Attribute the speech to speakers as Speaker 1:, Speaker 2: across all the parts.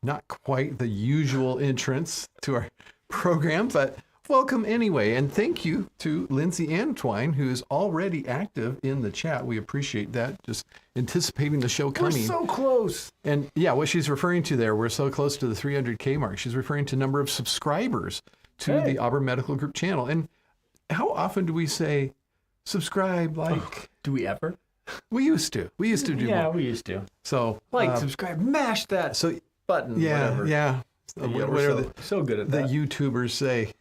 Speaker 1: not quite the usual entrance to our program, but welcome anyway. And thank you to Lindsay and Twine, who is already active in the chat. We appreciate that, just anticipating the show coming.
Speaker 2: We're so close.
Speaker 1: And yeah, what she's referring to there, we're so close to the 300K mark. She's referring to number of subscribers to the Auburn Medical Group channel. And how often do we say subscribe, like?
Speaker 2: Do we ever?
Speaker 1: We used to. We used to do more.
Speaker 2: Yeah, we used to.
Speaker 1: So
Speaker 2: subscribe, mash that button, whatever.
Speaker 1: Yeah. Whatever
Speaker 2: so good at
Speaker 1: the
Speaker 2: that.
Speaker 1: YouTubers say.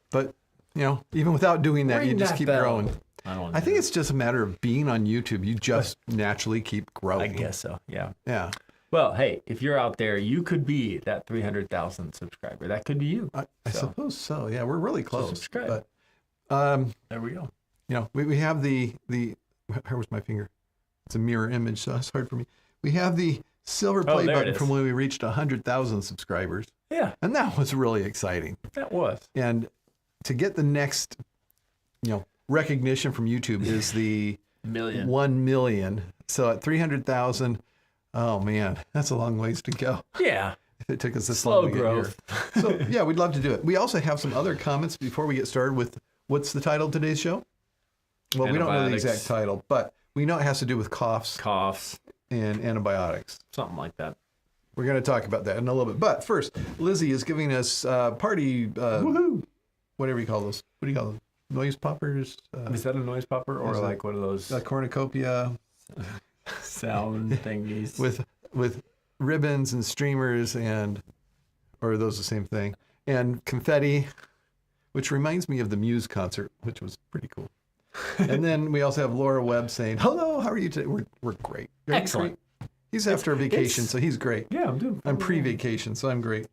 Speaker 1: But, even without doing that, you just keep growing. I think it's just a matter of being on YouTube. You just naturally keep growing.
Speaker 2: I guess so, yeah.
Speaker 1: Yeah.
Speaker 2: Well, hey, if you're out there, you could be that 300,000 subscriber. That could be you.
Speaker 1: I suppose so. Yeah, we're really close.
Speaker 2: So subscribe.
Speaker 1: But,
Speaker 2: there we go.
Speaker 1: We have the where was my finger? It's a mirror image, so it's hard for me. We have the silver play button from when we reached 100,000 subscribers.
Speaker 2: Yeah.
Speaker 1: And that was really exciting.
Speaker 2: That was.
Speaker 1: And to get the next, recognition from YouTube is the 1 million. So at 300,000, oh man, that's a long ways to go.
Speaker 2: Yeah.
Speaker 1: If it took us this
Speaker 2: Slow
Speaker 1: long to
Speaker 2: growth.
Speaker 1: get here. So yeah, we'd love to do it. We also have some other comments before we get started with what's the title of today's show? Well, we don't know the exact title, but we know it has to do with coughs and antibiotics.
Speaker 2: Something like that.
Speaker 1: We're going to talk about that in a little bit. But first, Lizzie is giving us party, woohoo, whatever you call those. What do you call them? Noise poppers?
Speaker 2: Is that a noise popper or like one of those?
Speaker 1: A cornucopia.
Speaker 2: Sound thingies.
Speaker 1: With ribbons and streamers or are those the same thing? And confetti, which reminds me of the Muse concert, which was pretty cool. And then we also have Laura Webb saying, hello, how are you today? We're great.
Speaker 2: Excellent.
Speaker 1: He's after a vacation, so he's great.
Speaker 2: Yeah, I'm doing fine.
Speaker 1: I'm pre-vacation, so I'm great.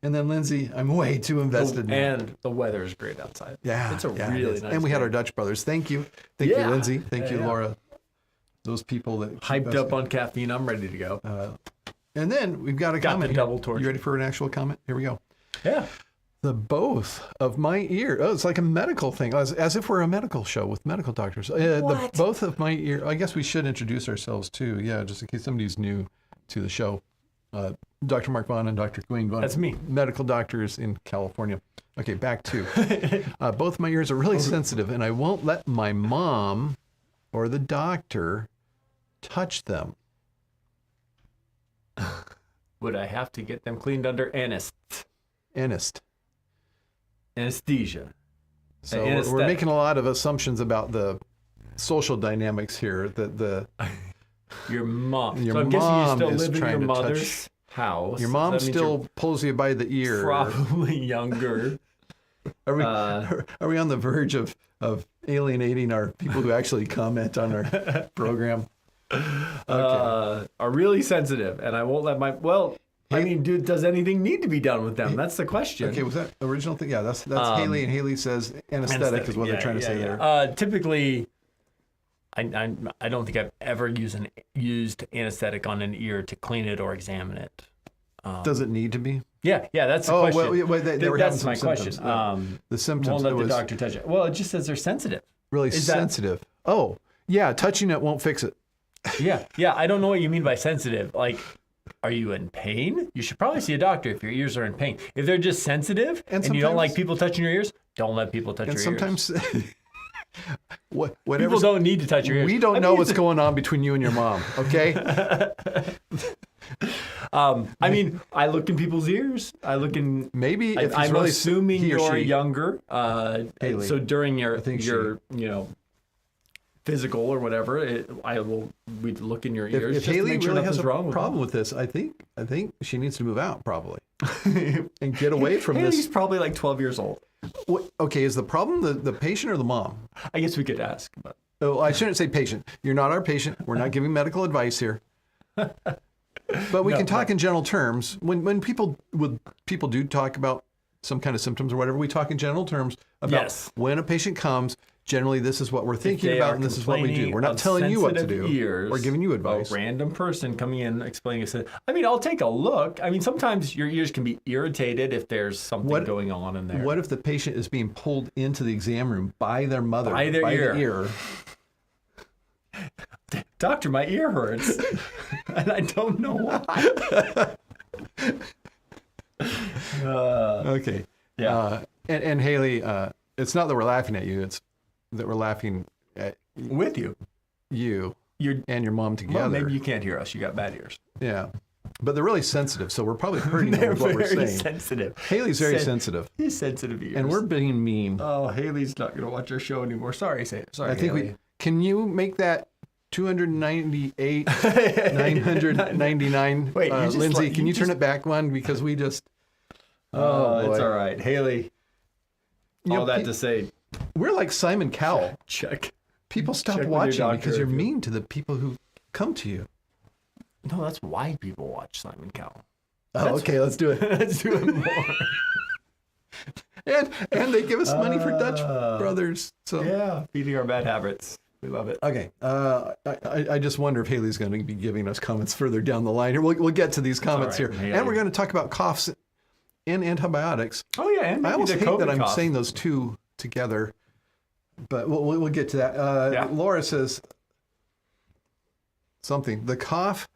Speaker 1: And then Lindsay, I'm way too invested.
Speaker 2: And the weather is great outside.
Speaker 1: Yeah.
Speaker 2: It's really nice.
Speaker 1: And we had our Dutch brothers. Thank you. Thank you, Lindsay. Thank you, Laura. Those people that
Speaker 2: hyped up on caffeine, I'm ready to go.
Speaker 1: And then we've got a comment.
Speaker 2: The double torch.
Speaker 1: You ready for an actual comment? Here we go.
Speaker 2: Yeah.
Speaker 1: The both of my ear. Oh, it's like a medical thing, as if we're a medical show with medical doctors. The both of my ear. I guess we should introduce ourselves too. Yeah, just in case somebody's new to the show. Dr. Mark Vaughn and Dr. Dwayne Vaughn.
Speaker 2: That's me.
Speaker 1: Medical doctors in California. Okay, back to both of my ears are really sensitive, and I won't let my mom or the doctor touch them.
Speaker 2: Would I have to get them cleaned under anesthesia?
Speaker 1: So we're making a lot of assumptions about the social dynamics here.
Speaker 2: Your mom.
Speaker 1: Your
Speaker 2: so I'm
Speaker 1: mom
Speaker 2: guessing you still
Speaker 1: is
Speaker 2: live in
Speaker 1: trying
Speaker 2: your
Speaker 1: to
Speaker 2: mother's house.
Speaker 1: Your mom still pulls you by the ear.
Speaker 2: Probably younger.
Speaker 1: Are we on the verge of alienating our people who actually comment on our program?
Speaker 2: Okay. Are really sensitive, and I won't let my does anything need to be done with them? That's the question.
Speaker 1: Okay, was that original thing? Yeah, that's Haley, and Haley says anesthetic is what they're trying to say there.
Speaker 2: Typically, I don't think I've ever used anesthetic on an ear to clean it or examine it.
Speaker 1: Does it need to be?
Speaker 2: Yeah, that's the question.
Speaker 1: Well, they were
Speaker 2: that's
Speaker 1: having
Speaker 2: my
Speaker 1: symptoms.
Speaker 2: question.
Speaker 1: The symptoms.
Speaker 2: Won't let the doctor touch it. Well, it just says they're sensitive.
Speaker 1: Really sensitive. Oh, yeah, touching it won't fix it.
Speaker 2: Yeah. I don't know what you mean by sensitive. Like, are you in pain? You should probably see a doctor if your ears are in pain. If they're just sensitive and you don't like people touching your ears, don't let people touch your ears.
Speaker 1: And sometimes
Speaker 2: people don't need to touch your ears.
Speaker 1: We don't know what's going on between you and your mom, okay?
Speaker 2: I look in people's ears. I look in.
Speaker 1: Maybe if he's
Speaker 2: I'm
Speaker 1: really
Speaker 2: assuming you're younger.
Speaker 1: Haley,
Speaker 2: so during your physical or whatever, we'd look in your ears.
Speaker 1: If
Speaker 2: just
Speaker 1: Haley
Speaker 2: to make sure
Speaker 1: really has a
Speaker 2: wrong
Speaker 1: problem with this, I think she needs to move out probably and get away from this.
Speaker 2: Haley's probably like 12 years old.
Speaker 1: Okay, is the problem the patient or the mom?
Speaker 2: I guess we could ask. But.
Speaker 1: Oh, I shouldn't say patient. You're not our patient. We're not giving medical advice here. But we can talk in general terms. When people do talk about some kind of symptoms or whatever, we talk in general terms about when a patient comes. Generally, this is what we're thinking about, and this is what we do. We're not telling you what to do or giving you advice.
Speaker 2: A random person coming in explaining it. I'll take a look. Sometimes your ears can be irritated if there's something going on in there.
Speaker 1: What if the patient is being pulled into the exam room by their mother,
Speaker 2: by their
Speaker 1: ear?
Speaker 2: Doctor, my ear hurts, and I don't know why.
Speaker 1: Okay.
Speaker 2: Yeah.
Speaker 1: And Haley, it's not that we're laughing at you. It's that we're laughing at
Speaker 2: With you.
Speaker 1: you and your mom together.
Speaker 2: Well, maybe you can't hear us. You got bad ears.
Speaker 1: Yeah. But they're really sensitive, so we're probably hurting them with what we're
Speaker 2: very
Speaker 1: saying.
Speaker 2: sensitive.
Speaker 1: Haley's very sensitive.
Speaker 2: He's sensitive ears.
Speaker 1: And we're being mean.
Speaker 2: Oh, Haley's not going to watch our show anymore. Sorry,
Speaker 1: I think
Speaker 2: Haley.
Speaker 1: can you make that 298, 999?
Speaker 2: Wait, you just
Speaker 1: Lindsay, can you turn it back one? Because we just...
Speaker 2: Oh, it's all right. Haley,
Speaker 1: You
Speaker 2: all
Speaker 1: know,
Speaker 2: that to say,
Speaker 1: we're like Simon Cowell.
Speaker 2: check.
Speaker 1: People stop
Speaker 2: Check with your
Speaker 1: watching
Speaker 2: doctor
Speaker 1: because you're
Speaker 2: if you-
Speaker 1: mean to the people who come to you.
Speaker 2: No, that's why people watch Simon Cowell.
Speaker 1: Oh, okay, let's do it.
Speaker 2: Let's do it more.
Speaker 1: And they give us money for Dutch Brothers. So
Speaker 2: Yeah, feeding our bad habits. We love it.
Speaker 1: okay, I just wonder if Haley's going to be giving us comments further down the line here. We'll get to these comments
Speaker 2: all right,
Speaker 1: here,
Speaker 2: Haley.
Speaker 1: and we're going to talk about coughs and antibiotics.
Speaker 2: Oh, yeah. And
Speaker 1: I
Speaker 2: maybe
Speaker 1: almost
Speaker 2: the
Speaker 1: hate
Speaker 2: COVID
Speaker 1: that I'm
Speaker 2: cough.
Speaker 1: saying those two together, but we'll get to that.
Speaker 2: Yeah.
Speaker 1: Laura says something. The cough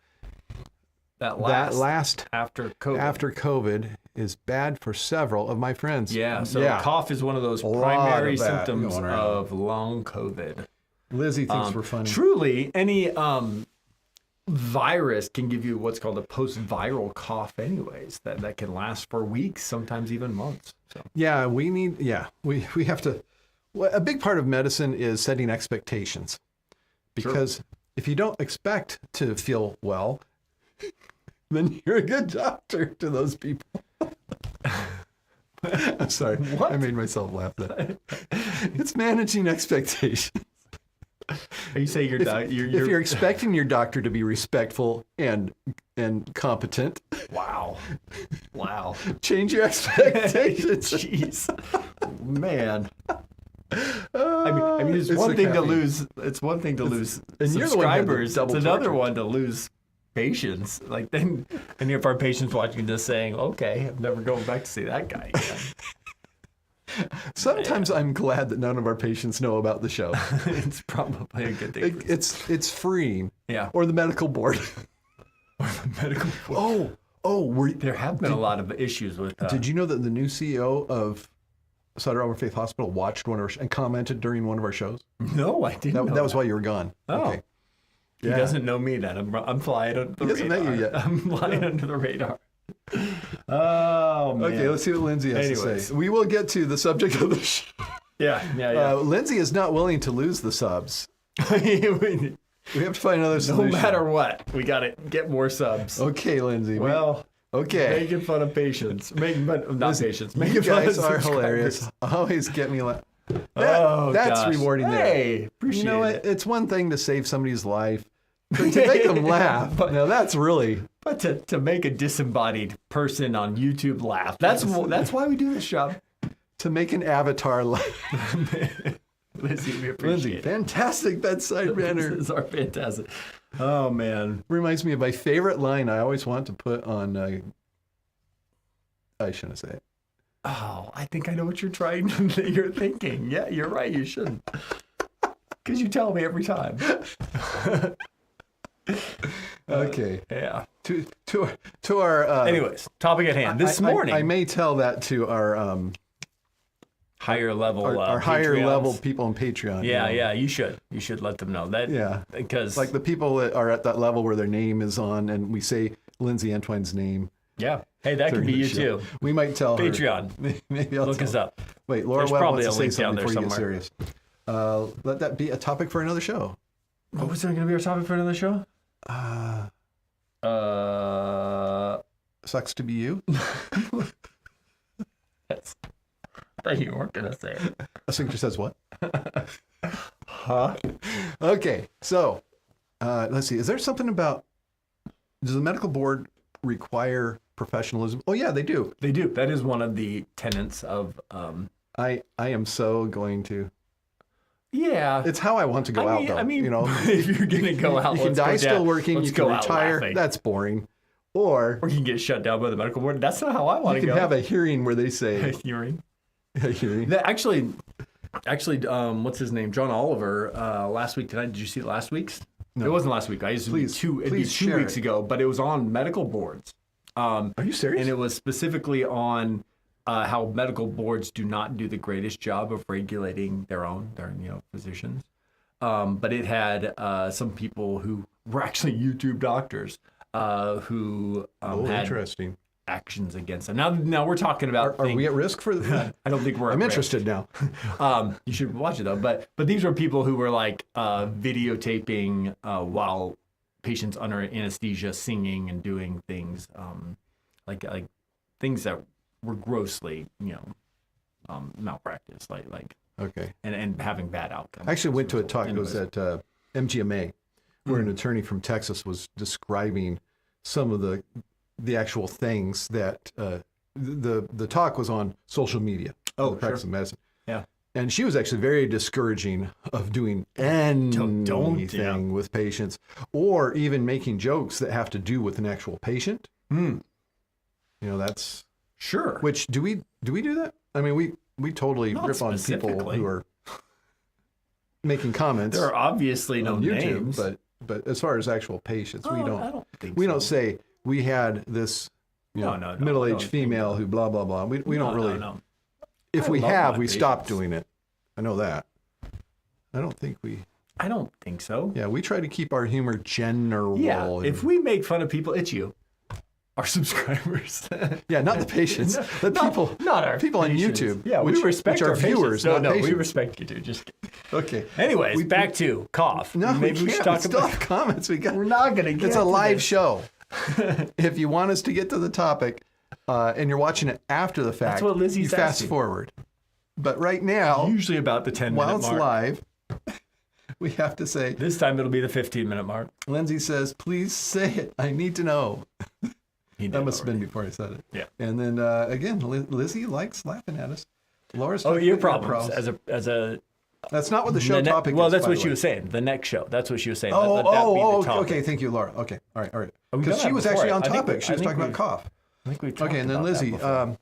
Speaker 2: That
Speaker 1: that
Speaker 2: last
Speaker 1: last
Speaker 2: after COVID.
Speaker 1: after COVID is bad for several of my friends.
Speaker 2: Yeah, so cough is one of those
Speaker 1: lot
Speaker 2: primary
Speaker 1: of that
Speaker 2: symptoms
Speaker 1: going around.
Speaker 2: of long COVID.
Speaker 1: Lizzie thinks we're funny.
Speaker 2: Truly, any virus can give you what's called a post-viral cough anyways, that can last for weeks, sometimes even months. So
Speaker 1: Yeah, we have to. Well, a big part of medicine is setting expectations, because if you don't expect to feel well, then you're a good doctor to those people. I'm sorry, I made myself laugh. That it's managing expectations.
Speaker 2: you say
Speaker 1: If you're expecting your doctor to be respectful and competent,
Speaker 2: wow,
Speaker 1: change your expectations.
Speaker 2: jeez, man. I mean, it's one
Speaker 1: the
Speaker 2: thing to
Speaker 1: caffeine.
Speaker 2: lose. It's one thing to lose
Speaker 1: and you're the one who had the
Speaker 2: subscribers.
Speaker 1: double
Speaker 2: It's another
Speaker 1: torture.
Speaker 2: one to lose patients. Like then, any of our patients watching this saying, "Okay, I'm never going back to see that guy again."
Speaker 1: Sometimes I'm glad that none of our patients know about the show.
Speaker 2: It's probably a good thing.
Speaker 1: It's freeing.
Speaker 2: Yeah.
Speaker 1: Or the medical board.
Speaker 2: Medical. There have been a lot of issues with.
Speaker 1: Did you know that the new CEO of Sutter Auburn Faith Hospital watched one of our and commented during one of our shows?
Speaker 2: No, I didn't. know
Speaker 1: That was why you were gone.
Speaker 2: Oh.
Speaker 1: Okay.
Speaker 2: He doesn't know me then. I'm flying under the
Speaker 1: He hasn't
Speaker 2: radar.
Speaker 1: met you yet.
Speaker 2: I'm flying under the radar. Oh man.
Speaker 1: Okay, let's see what Lindsay has to
Speaker 2: Anyways.
Speaker 1: say. We will get to the subject of the show.
Speaker 2: Yeah.
Speaker 1: Lindsay is not willing to lose the subs.
Speaker 2: No
Speaker 1: We have to find another solution.
Speaker 2: matter what, we got to get more subs.
Speaker 1: Okay, Lindsay.
Speaker 2: Well,
Speaker 1: okay.
Speaker 2: making fun of patients. Not patients.
Speaker 1: You
Speaker 2: Making fun
Speaker 1: guys
Speaker 2: of
Speaker 1: are
Speaker 2: subscribers.
Speaker 1: hilarious. Always get me that's
Speaker 2: gosh.
Speaker 1: rewarding there.
Speaker 2: Hey, appreciate
Speaker 1: You know what?
Speaker 2: it.
Speaker 1: It's one thing to save somebody's life, but to make them laugh, now that's really...
Speaker 2: But to make a disembodied person on YouTube laugh, that's why we do this job.
Speaker 1: To make an avatar laugh.
Speaker 2: Lizzie, we
Speaker 1: Lindsay,
Speaker 2: appreciate it.
Speaker 1: fantastic bedside manner.
Speaker 2: This is our fantastic. Oh man.
Speaker 1: Reminds me of my favorite line I always want to put on... I shouldn't say it.
Speaker 2: Oh, I think I know what you're thinking. Yeah, you're right. You shouldn't. Because you tell me every time.
Speaker 1: Okay.
Speaker 2: Yeah.
Speaker 1: To our...
Speaker 2: Anyways, topic at hand. This morning,
Speaker 1: I may tell that to our
Speaker 2: higher level,
Speaker 1: our higher
Speaker 2: Patreons.
Speaker 1: level people on Patreon.
Speaker 2: Yeah,
Speaker 1: you know.
Speaker 2: yeah. You should let them know that.
Speaker 1: Yeah.
Speaker 2: Because
Speaker 1: Like the people that are at that level where their name is on, and we say Lindsay Antoine's name.
Speaker 2: yeah. Hey, that could be
Speaker 1: during
Speaker 2: you
Speaker 1: the show.
Speaker 2: too.
Speaker 1: We might tell her.
Speaker 2: Patreon.
Speaker 1: Maybe I'll
Speaker 2: Look
Speaker 1: tell
Speaker 2: us
Speaker 1: her.
Speaker 2: up.
Speaker 1: Wait, Laura
Speaker 2: There's
Speaker 1: Webb
Speaker 2: probably
Speaker 1: wants to
Speaker 2: a
Speaker 1: say
Speaker 2: link down
Speaker 1: something
Speaker 2: there
Speaker 1: before you get
Speaker 2: somewhere.
Speaker 1: serious. Let that be a topic for another show.
Speaker 2: What was that going to be our topic for another show?
Speaker 1: Sucks to be you.
Speaker 2: That's, I thought you weren't going to say it.
Speaker 1: A signature says what?
Speaker 2: Huh?
Speaker 1: Okay, so let's see. Is there something about, does the medical board require professionalism? Oh yeah, they do.
Speaker 2: They do. That is one of the tenets of.
Speaker 1: I am so going to.
Speaker 2: Yeah.
Speaker 1: It's how I want to go out, though.
Speaker 2: I mean,
Speaker 1: you know,
Speaker 2: if you're going to go out,
Speaker 1: you can
Speaker 2: let's go
Speaker 1: die still
Speaker 2: down.
Speaker 1: working.
Speaker 2: Let's
Speaker 1: You can
Speaker 2: go out
Speaker 1: retire.
Speaker 2: laughing.
Speaker 1: That's boring. Or
Speaker 2: Or you can get shut down by the medical board. That's not how I want
Speaker 1: you
Speaker 2: to
Speaker 1: can
Speaker 2: go.
Speaker 1: have a hearing where they say
Speaker 2: hearing.
Speaker 1: a hearing.
Speaker 2: That actually, what's his name? John Oliver. Last week tonight. Did you see last week's?
Speaker 1: No.
Speaker 2: It wasn't last week. I used to
Speaker 1: Please
Speaker 2: it'd be two
Speaker 1: share
Speaker 2: weeks
Speaker 1: it.
Speaker 2: ago, but it was on medical boards.
Speaker 1: Are you serious?
Speaker 2: And it was specifically on how medical boards do not do the greatest job of regulating their physicians. But it had some people who were actually YouTube doctors who had
Speaker 1: interesting
Speaker 2: actions against them. Now we're talking about.
Speaker 1: Are we at risk for that?
Speaker 2: I don't think we're.
Speaker 1: I'm interested now.
Speaker 2: You should watch it though. But these were people who were like videotaping while patients under anesthesia singing and doing things like things that were grossly malpractice, like
Speaker 1: okay,
Speaker 2: and having bad outcomes.
Speaker 1: I actually went to a talk. It was at MGMA, where an attorney from Texas was describing some of the actual things that the talk was on social media.
Speaker 2: Oh,
Speaker 1: the practice of medicine.
Speaker 2: Yeah.
Speaker 1: And she was actually very discouraging of doing anything with patients, or even making jokes that have to do with an actual patient. That's
Speaker 2: sure.
Speaker 1: Which do we do that? I mean, we totally rip on people who are making comments.
Speaker 2: There are obviously no
Speaker 1: YouTube,
Speaker 2: names,
Speaker 1: but as far as actual patients, we don't.
Speaker 2: I don't think
Speaker 1: we
Speaker 2: so.
Speaker 1: don't say we had this middle-aged female who blah blah blah. We don't really.
Speaker 2: No.
Speaker 1: If we have, we stopped doing it. I know that. I don't think we.
Speaker 2: I don't think so.
Speaker 1: Yeah, we try to keep our humor general.
Speaker 2: Yeah, if we make fun of people, it's you. Our subscribers.
Speaker 1: Yeah, not the patients. The people,
Speaker 2: not our
Speaker 1: people
Speaker 2: patients.
Speaker 1: on YouTube.
Speaker 2: Yeah, we respect
Speaker 1: our
Speaker 2: our
Speaker 1: viewers.
Speaker 2: No,
Speaker 1: not
Speaker 2: we
Speaker 1: patients.
Speaker 2: respect you, dude. Just kidding.
Speaker 1: Okay.
Speaker 2: Anyways, back to cough.
Speaker 1: No,
Speaker 2: maybe we should talk
Speaker 1: still
Speaker 2: about
Speaker 1: have comments.
Speaker 2: We're not gonna get.
Speaker 1: It's a live show. If you want us to get to the topic, and you're watching it after the fact,
Speaker 2: that's what Lizzie's
Speaker 1: you fast
Speaker 2: asking.
Speaker 1: forward. But right now,
Speaker 2: usually about the 10-minute
Speaker 1: while
Speaker 2: mark.
Speaker 1: it's live, we have to say.
Speaker 2: This time it'll be the 15-minute mark.
Speaker 1: Lindsay says, "Please say it. I need to know." That must have been before I said it.
Speaker 2: Yeah.
Speaker 1: And then again, Lizzie likes laughing at us. Laura's
Speaker 2: ear problems as a.
Speaker 1: That's not what the show topic is.
Speaker 2: Well, that's
Speaker 1: by
Speaker 2: what
Speaker 1: the
Speaker 2: she
Speaker 1: way.
Speaker 2: was saying. The next show. That's what she was saying.
Speaker 1: Okay. Thank you, Laura. Okay. All right. Because she was actually on topic. She was talking about cough.
Speaker 2: I think we talked
Speaker 1: and then
Speaker 2: about
Speaker 1: Lizzie.
Speaker 2: that before.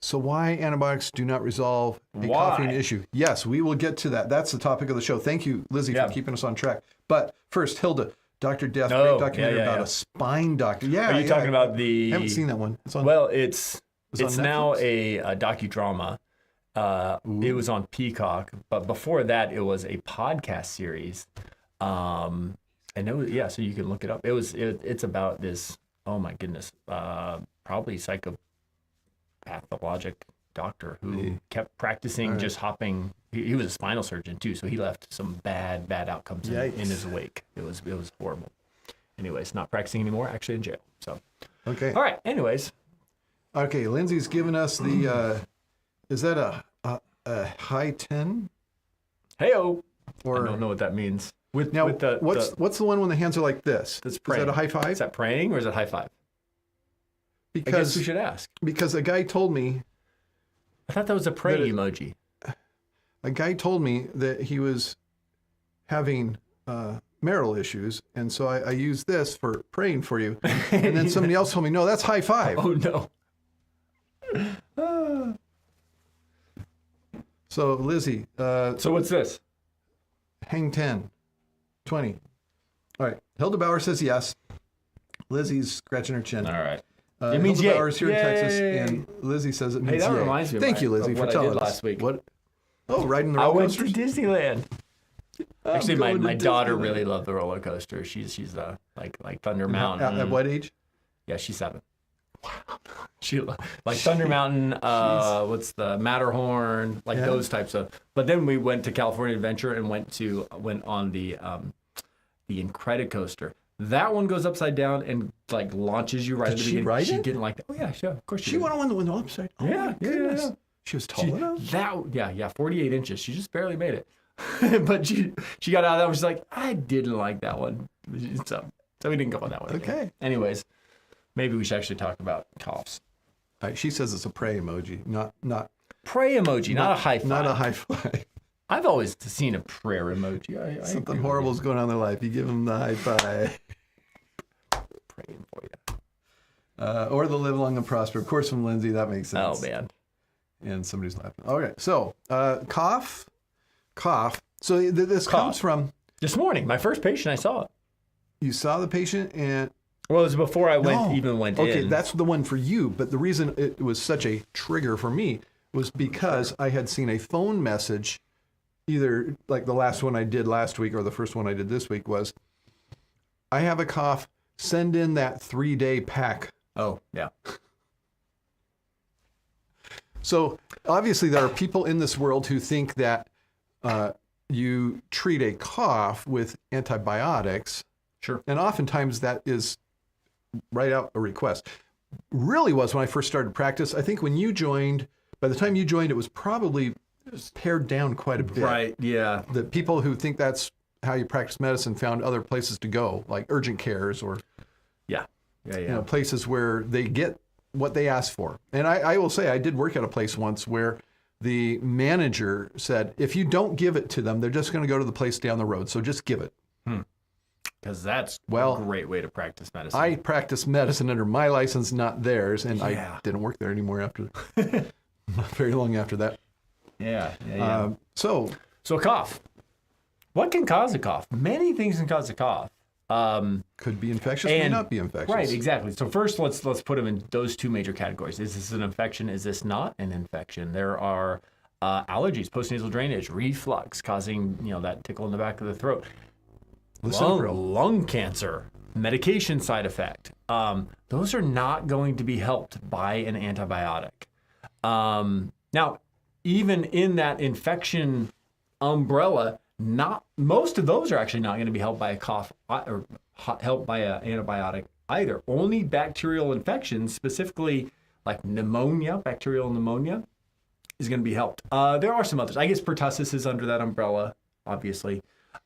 Speaker 1: So why antibiotics do not resolve a coughing issue? Yes, we will get to that. That's the topic of the show. Thank you, Lizzie, for keeping us on track. But first, Hilda, Dr. Death, great documentary about a spine doctor. Yeah.
Speaker 2: Are you talking about the?
Speaker 1: I haven't seen that one. It's on.
Speaker 2: Well, it's now
Speaker 1: Netflix?
Speaker 2: a docudrama. It was on Peacock, but before that, it was a podcast series. And it was, so you can look it up. It's about this. Oh my goodness, probably psychopathologic doctor who kept practicing just hopping. He was a spinal surgeon too, so he left some bad outcomes in his wake. It was horrible. Anyways, not practicing anymore. Actually in jail. So.
Speaker 1: Okay.
Speaker 2: All right. Anyways.
Speaker 1: Okay, Lindsay's given us the. Is that a high 10?
Speaker 2: Hey-o.
Speaker 1: Or
Speaker 2: I don't know what that means.
Speaker 1: What's the one when the hands are like this?
Speaker 2: That's praying.
Speaker 1: Is that a high five?
Speaker 2: Is that praying or is it high five?
Speaker 1: Because
Speaker 2: I guess we should ask.
Speaker 1: Because a guy told me.
Speaker 2: I thought that was a pray emoji.
Speaker 1: A guy told me that he was having marital issues, and so I used this for praying for you. And then somebody else told me, no, that's high five.
Speaker 2: Oh, no.
Speaker 1: So, Lizzie.
Speaker 2: So what's this?
Speaker 1: Hang 10, 20. All right. Hilda Bauer says yes. Lizzie's scratching her chin.
Speaker 2: All right.
Speaker 1: It means Hilda Bauer's here in Texas, and Lizzie says it means
Speaker 2: that
Speaker 1: yay.
Speaker 2: reminds me.
Speaker 1: Thank you, Lizzie, for telling us.
Speaker 2: Last week.
Speaker 1: What? Oh, riding the roller coasters?
Speaker 2: I went to Disneyland. Actually, my daughter really loved the roller coaster. She's like Thunder Mountain.
Speaker 1: At what age?
Speaker 2: Yeah, she's 7. Wow. She like Thunder Mountain. What's the Matterhorn? Like those types of. But then we went to California Adventure and went on the Incredicoaster. That one goes upside down and like launches you right at the beginning.
Speaker 1: Ride
Speaker 2: she
Speaker 1: it?
Speaker 2: didn't like that. Oh yeah, sure, of course
Speaker 1: She went on the one upside. Oh
Speaker 2: yeah,
Speaker 1: my goodness.
Speaker 2: Yeah.
Speaker 1: She was tall enough?
Speaker 2: 48 inches. She just barely made it. But she got out of that one. She's like, I didn't like that one. So we didn't go on that one.
Speaker 1: Okay.
Speaker 2: Anyways, maybe we should actually talk about coughs.
Speaker 1: All right, she says it's a pray emoji, not
Speaker 2: pray emoji, not a high five.
Speaker 1: Not a high five.
Speaker 2: I've always seen a prayer emoji.
Speaker 1: Something horrible is going on in their life. You give them the high five.
Speaker 2: Praying for you.
Speaker 1: Or the live long and prosper. Of course, from Lindsay, that makes sense.
Speaker 2: Oh, man.
Speaker 1: And somebody's laughing. Okay, so cough. So this comes from...
Speaker 2: This morning, my first patient, I saw it.
Speaker 1: You saw the patient and...
Speaker 2: Well, it was before I went
Speaker 1: No.
Speaker 2: even went
Speaker 1: Okay,
Speaker 2: in.
Speaker 1: that's the one for you. But the reason it was such a trigger for me was because I had seen a phone message, either like the last one I did last week or the first one I did this week was, I have a cough, send in that 3-day pack.
Speaker 2: Oh, yeah.
Speaker 1: So obviously there are people in this world who think that you treat a cough with antibiotics.
Speaker 2: Sure.
Speaker 1: And oftentimes that is write out a request. Really was when I first started practice. I think when you joined, by the time you joined, it was probably pared down quite a bit.
Speaker 2: Right, yeah.
Speaker 1: The people who think that's how you practice medicine found other places to go, like urgent cares or
Speaker 2: Yeah.
Speaker 1: places where they get what they ask for. And I will say I did work at a place once where the manager said, if you don't give it to them, they're just going to go to the place down the road. So just give it.
Speaker 2: Because that's
Speaker 1: Well,
Speaker 2: a great way to practice medicine.
Speaker 1: I practiced medicine under my license, not theirs, and I
Speaker 2: Yeah.
Speaker 1: didn't work there anymore after, not very long after that.
Speaker 2: Yeah.
Speaker 1: So
Speaker 2: So cough. What can cause a cough? Many things can cause a cough.
Speaker 1: could be infectious, may not be infectious.
Speaker 2: Right, exactly. So first, let's put them in those two major categories. Is this an infection? Is this not an infection? There are allergies, postnasal drainage, reflux, causing that tickle in the back of the throat. Lung cancer, medication side effect. Those are not going to be helped by an antibiotic. Now, even in that infection umbrella, not most of those are actually not going to be helped by a cough or helped by an antibiotic either. Only bacterial infections, specifically like pneumonia, bacterial pneumonia, is going to be helped. There are some others. I guess pertussis is under that umbrella, obviously,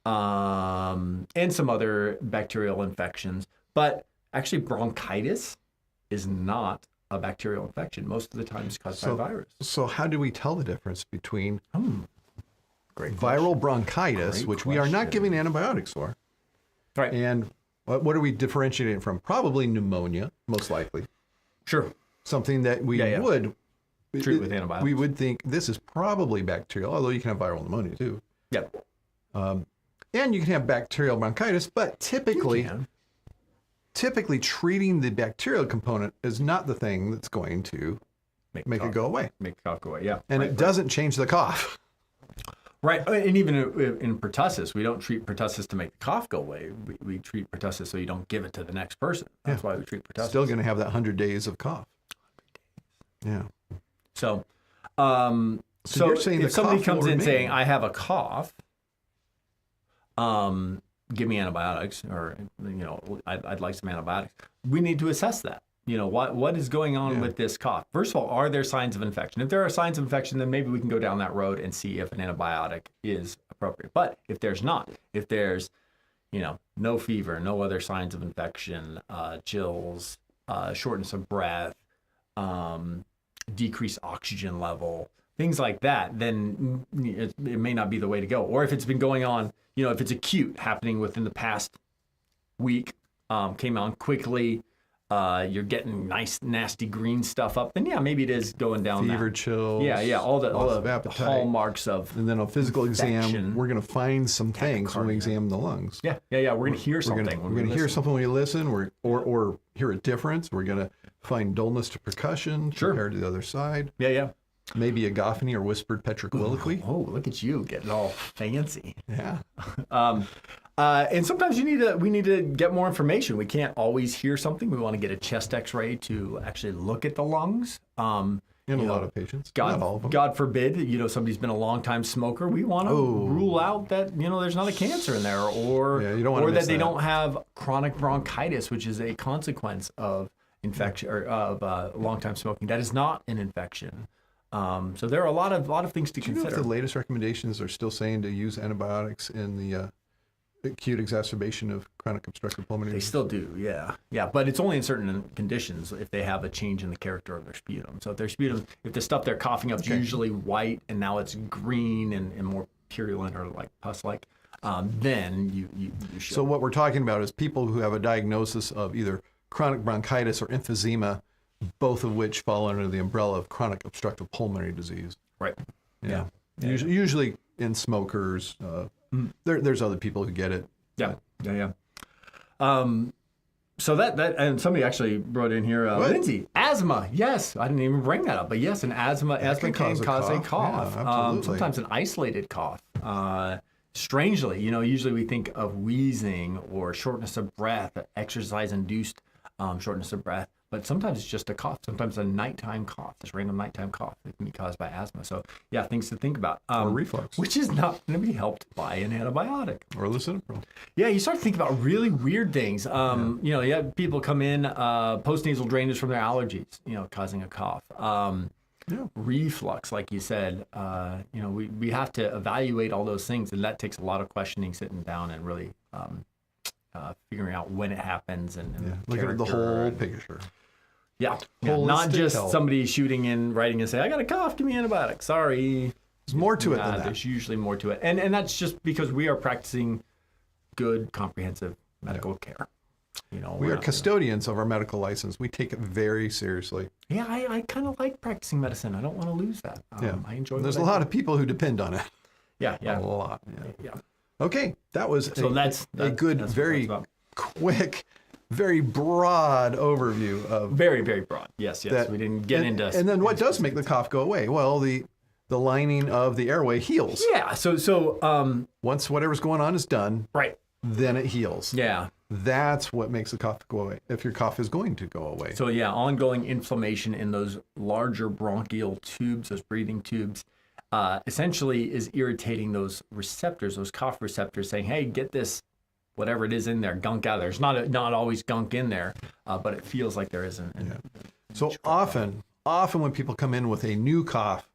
Speaker 2: and some other bacterial infections. But actually, bronchitis is not a bacterial infection. Most of the time, it's caused by a virus.
Speaker 1: So how do we tell the difference between
Speaker 2: Great
Speaker 1: viral bronchitis,
Speaker 2: Great
Speaker 1: which we are not
Speaker 2: question.
Speaker 1: giving antibiotics for,
Speaker 2: Right.
Speaker 1: and what are we differentiating it from? Probably pneumonia, most likely.
Speaker 2: Sure.
Speaker 1: Something that we
Speaker 2: Yeah.
Speaker 1: would
Speaker 2: Treat with antibiotics.
Speaker 1: We would think this is probably bacterial, although you can have viral pneumonia too.
Speaker 2: Yep.
Speaker 1: And you can have bacterial bronchitis, but typically treating the bacterial component is not the thing that's going to make it go away.
Speaker 2: Make the cough go away. Yeah.
Speaker 1: And it doesn't change the cough.
Speaker 2: Right. And even in pertussis, we don't treat pertussis to make the cough go away. We treat pertussis so you don't give it to the next person. That's why we treat pertussis.
Speaker 1: Still going to have that 100 days of cough. Yeah.
Speaker 2: So,
Speaker 1: you're saying
Speaker 2: if
Speaker 1: the
Speaker 2: somebody
Speaker 1: cough
Speaker 2: comes
Speaker 1: will
Speaker 2: in
Speaker 1: remain.
Speaker 2: saying, I have a cough, give me antibiotics, or, I'd like some antibiotics, we need to assess that. What is going on with this cough? First of all, are there signs of infection? If there are signs of infection, then maybe we can go down that road and see if an antibiotic is appropriate. But if there's not, if there's, no fever, no other signs of infection, chills, shortness of breath, decreased oxygen level, things like that, then it may not be the way to go. Or if it's been going on, if it's acute, happening within the past week, came on quickly, you're getting nice, nasty green stuff up, then maybe it is going down
Speaker 1: Fever,
Speaker 2: that.
Speaker 1: chills.
Speaker 2: All
Speaker 1: loss of
Speaker 2: the
Speaker 1: appetite.
Speaker 2: hallmarks of.
Speaker 1: And then on physical exam,
Speaker 2: infection.
Speaker 1: we're going to find some things when we examine the lungs.
Speaker 2: Yeah. We're going to hear
Speaker 1: We're
Speaker 2: something.
Speaker 1: going to hear something when you listen, or hear a difference. We're going to find dullness to percussion compared to the other side.
Speaker 2: Yeah.
Speaker 1: Maybe a gophony or whispered petricolloquy.
Speaker 2: Oh, look at you getting all fancy.
Speaker 1: Yeah.
Speaker 2: And sometimes we need to get more information. We can't always hear something. We want to get a chest X-ray to actually look at the lungs.
Speaker 1: In a lot of patients, not all of them.
Speaker 2: God forbid, somebody's been a long time smoker. We want to rule out that there's not a cancer in there, or
Speaker 1: you don't want to
Speaker 2: or
Speaker 1: miss
Speaker 2: that they
Speaker 1: that.
Speaker 2: don't have chronic bronchitis, which is a consequence of infection or of long time smoking. That is not an infection. So there are a lot of things to
Speaker 1: Do you know if
Speaker 2: consider.
Speaker 1: the latest recommendations are still saying to use antibiotics in the acute exacerbation of chronic obstructive pulmonary
Speaker 2: They
Speaker 1: disease?
Speaker 2: still do, yeah. But it's only in certain conditions if they have a change in the character of their sputum. So if their sputum, if the stuff they're coughing up is usually white and now it's green and more purulent or like pus-like, then you should.
Speaker 1: So what we're talking about is people who have a diagnosis of either chronic bronchitis or emphysema, both of which fall under the umbrella of chronic obstructive pulmonary disease.
Speaker 2: Right.
Speaker 1: Yeah. Usually in smokers. There's other people who get it.
Speaker 2: Yeah. So that and somebody actually wrote in here, Lindsay, asthma. Yes, I didn't even bring that up, but yes, asthma can cause a cough.
Speaker 1: Yeah, absolutely.
Speaker 2: Sometimes an isolated cough. Strangely, usually we think of wheezing or shortness of breath, exercise-induced shortness of breath, but sometimes it's just a cough. Sometimes a nighttime cough, this random nighttime cough that can be caused by asthma. So yeah, things to think about.
Speaker 1: Or reflux.
Speaker 2: Which is not going to be helped by an antibiotic.
Speaker 1: Or lisinopril.
Speaker 2: Yeah, you start to think about really weird things. You have people come in, postnasal drainage from their allergies, causing a cough. Reflux, like you said, we have to evaluate all those things, and that takes a lot of questioning, sitting down and really figuring out when it happens and
Speaker 1: looking at the whole picture.
Speaker 2: Yeah,
Speaker 1: Holistic
Speaker 2: not just
Speaker 1: health.
Speaker 2: somebody shooting in, writing and say, I got a cough, give me antibiotics. Sorry.
Speaker 1: There's more to it than that.
Speaker 2: There's usually more to it. And that's just because we are practicing good, comprehensive medical care.
Speaker 1: We are custodians of our medical license. We take it very seriously.
Speaker 2: Yeah, I kind of like practicing medicine. I don't want to lose that. I enjoy it.
Speaker 1: There's a lot of people who depend on it.
Speaker 2: Yeah.
Speaker 1: A lot.
Speaker 2: Yeah.
Speaker 1: Okay, that was
Speaker 2: that's
Speaker 1: a good, very quick, very broad overview of...
Speaker 2: Very, very broad. Yes. We didn't get into...
Speaker 1: And then what does make the cough go away? Well, the lining of the airway heals.
Speaker 2: Yeah, so
Speaker 1: once whatever's going on is done,
Speaker 2: right,
Speaker 1: then it heals.
Speaker 2: Yeah.
Speaker 1: That's what makes the cough go away, if your cough is going to go away.
Speaker 2: So yeah, ongoing inflammation in those larger bronchial tubes, those breathing tubes, essentially is irritating those receptors, those cough receptors, saying, hey, get this, whatever it is in there, gunk out of there. There's not always gunk in there, but it feels like there isn't.
Speaker 1: So often when people come in with a new cough,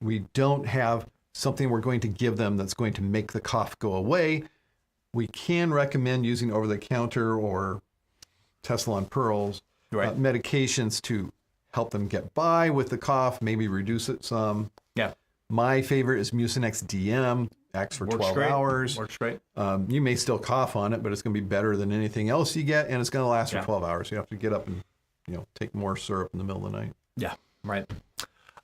Speaker 1: we don't have something we're going to give them that's going to make the cough go away. We can recommend using over-the-counter or Tessalon pearls, medications to help them get by with the cough, maybe reduce it some.
Speaker 2: Yeah.
Speaker 1: My favorite is Mucinex DM, acts for 12 hours.
Speaker 2: Works great.
Speaker 1: You may still cough on it, but it's going to be better than anything else you get, and it's going to last for 12 hours. You have to get up and take more syrup in the middle of the night.
Speaker 2: Yeah, right.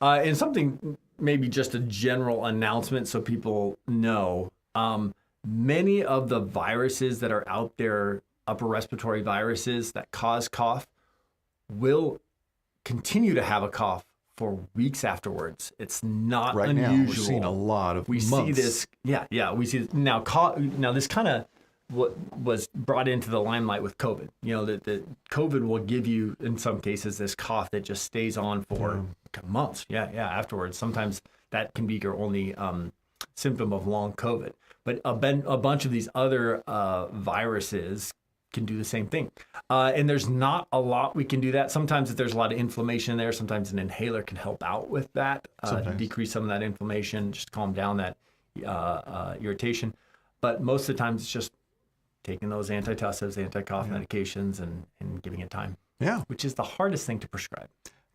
Speaker 2: And something, maybe just a general announcement so people know, many of the viruses that are out there, upper respiratory viruses that cause cough, will continue to have a cough for weeks afterwards. It's not unusual.
Speaker 1: Right now, we're seeing a lot of
Speaker 2: months. See this. Yeah. We see this. Now this kind of what was brought into the limelight with COVID. That COVID will give you, in some cases, this cough that just stays on for months. Yeah. Afterwards, sometimes that can be your only symptom of long COVID. But a bunch of these other viruses can do the same thing. And there's not a lot we can do that. Sometimes if there's a lot of inflammation in there, sometimes an inhaler can help out with that, decrease some of that inflammation, just calm down that irritation. But most of the time it's just taking those antitussives, anti-cough medications and giving it time.
Speaker 1: Yeah.
Speaker 2: Which is the hardest thing to prescribe.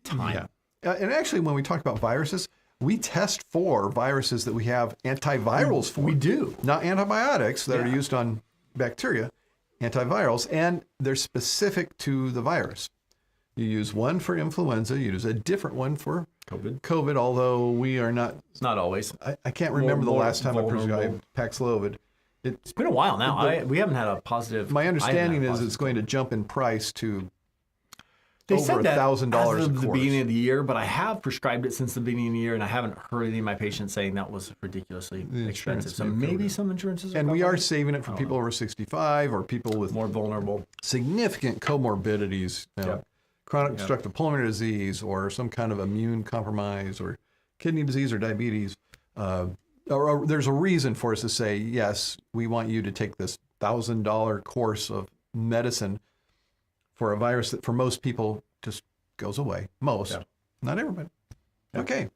Speaker 2: Time.
Speaker 1: Yeah. And actually, when we talk about viruses, we test for viruses that we have antivirals for.
Speaker 2: We do.
Speaker 1: Not antibiotics that are used on bacteria, antivirals, and they're specific to the virus. You use one for influenza, you use a different one for COVID, although we are not...
Speaker 2: Not always.
Speaker 1: I can't remember the last time I prescribed Paxlovid.
Speaker 2: It's been a while now. We haven't had a positive...
Speaker 1: My understanding is it's going to jump in price to
Speaker 2: They
Speaker 1: over
Speaker 2: said that
Speaker 1: $1,000
Speaker 2: as
Speaker 1: a
Speaker 2: of the
Speaker 1: course.
Speaker 2: beginning of the year, but I have prescribed it since the beginning of the year, and I haven't heard any of my patients saying that was ridiculously expensive. So maybe some insurances are
Speaker 1: And we
Speaker 2: covered.
Speaker 1: are saving it for people over 65 or people with
Speaker 2: more vulnerable,
Speaker 1: significant comorbidities, chronic obstructive pulmonary disease or some kind of immune compromise or kidney disease or diabetes. Or there's a reason for us to say, yes, we want you to take this $1,000 course of medicine for a virus that for most people just goes away. Most, not everybody. Okay,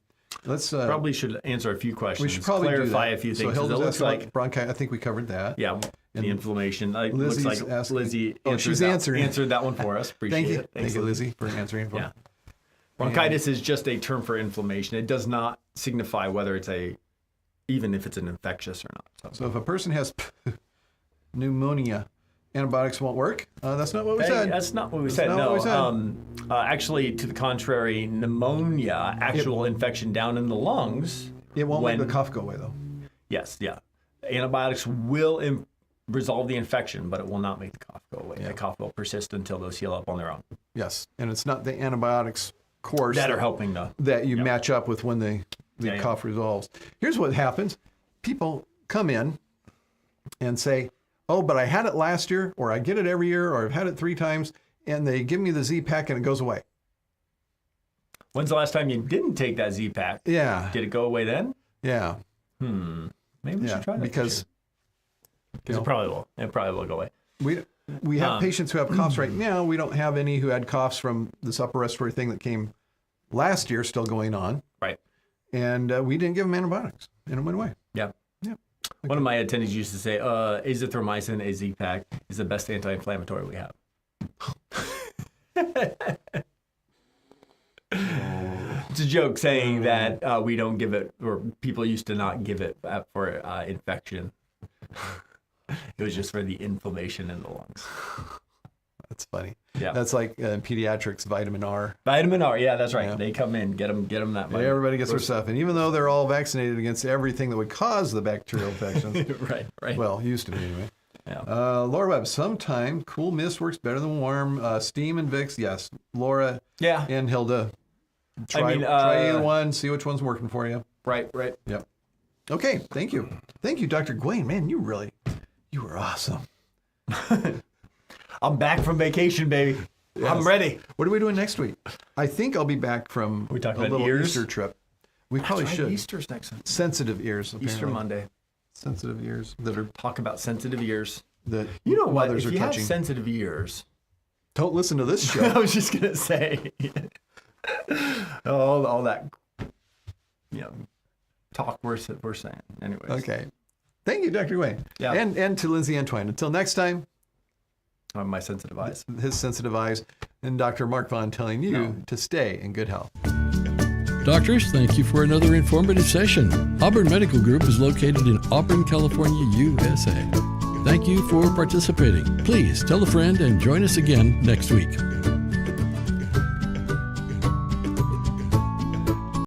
Speaker 1: let's
Speaker 2: probably should answer a few questions.
Speaker 1: We should probably
Speaker 2: clarify
Speaker 1: do that.
Speaker 2: a few things.
Speaker 1: So
Speaker 2: it looks like
Speaker 1: bronchitis. I think we covered that.
Speaker 2: Yeah, the inflammation. It looks like Lizzie answered that one for us. Appreciate
Speaker 1: Thank you.
Speaker 2: it.
Speaker 1: Thank you, Lizzie, for answering.
Speaker 2: Yeah. Bronchitis is just a term for inflammation. It does not signify whether it's even if it's an infectious or not.
Speaker 1: So if a person has pneumonia, antibiotics won't work? That's not what we said.
Speaker 2: That's not what we said. No. Actually, to the contrary, pneumonia, actual infection down in the lungs.
Speaker 1: It won't make the cough go away, though.
Speaker 2: Yes, yeah. Antibiotics will resolve the infection, but it will not make the cough go away. The cough will persist until those heal up on their own.
Speaker 1: Yes, and it's not the antibiotics course
Speaker 2: That are helping
Speaker 1: that you match up with when the cough resolves. Here's what happens. People come in and say, oh, but I had it last year, or I get it every year, or I've had it 3 times, and they give me the Z-Pack and it goes away.
Speaker 2: When's the last time you didn't take that Z-Pack?
Speaker 1: Yeah.
Speaker 2: Did it go away then?
Speaker 1: Yeah.
Speaker 2: Maybe we should try that.
Speaker 1: Because
Speaker 2: it probably will. It probably will go away.
Speaker 1: We have patients who have coughs right now. We don't have any who had coughs from this upper respiratory thing that came last year still going on.
Speaker 2: Right.
Speaker 1: And we didn't give them antibiotics, and it went away.
Speaker 2: Yeah.
Speaker 1: Yeah. Okay.
Speaker 2: One of my attendings used to say, azithromycin, a Z-Pack, is the best anti-inflammatory we have. It's a joke saying that we don't give it, or people used to not give it for infection. It was just for the inflammation in the lungs.
Speaker 1: That's funny.
Speaker 2: Yeah.
Speaker 1: That's like pediatrics, vitamin R.
Speaker 2: Vitamin R, yeah, that's right.
Speaker 1: Yeah.
Speaker 2: They come in, get them that vitamin.
Speaker 1: Everybody gets their stuff. And even though they're all vaccinated against everything that would cause the bacterial infections.
Speaker 2: Right.
Speaker 1: Well, used to be anyway.
Speaker 2: Yeah.
Speaker 1: Laura Webb, sometime cool mist works better than warm. Steam and Vicks, yes. Laura and Hilda, try either one, see which one's working for you.
Speaker 2: Right.
Speaker 1: Yep. Okay, thank you. Thank you, Dr. Gwain. Man, you were awesome.
Speaker 2: I'm back from vacation, baby. Yes. I'm ready.
Speaker 1: What are we doing next week? I think I'll be back from
Speaker 2: we talking
Speaker 1: a
Speaker 2: about
Speaker 1: little
Speaker 2: ears?
Speaker 1: Easter trip. We probably should.
Speaker 2: Easter's next one.
Speaker 1: Sensitive ears. Apparently.
Speaker 2: Easter Monday.
Speaker 1: Sensitive ears that are
Speaker 2: talk about sensitive ears.
Speaker 1: That
Speaker 2: you know what?
Speaker 1: Mothers
Speaker 2: if
Speaker 1: are
Speaker 2: you
Speaker 1: touching.
Speaker 2: have sensitive ears,
Speaker 1: don't listen to this show.
Speaker 2: I was just gonna say, all that, talk we're saying. Anyways.
Speaker 1: Okay. Thank you, Dr. Wayne.
Speaker 2: Yeah.
Speaker 1: And to Lindsay Antwine. Until next time.
Speaker 2: My sensitive eyes.
Speaker 1: His sensitive eyes. And Dr. Mark Vaughn telling you to stay in good health.
Speaker 3: Doctors, thank you for another informative session. Auburn Medical Group is located in Auburn, California, USA. Thank you for participating. Please tell a friend and join us again next week.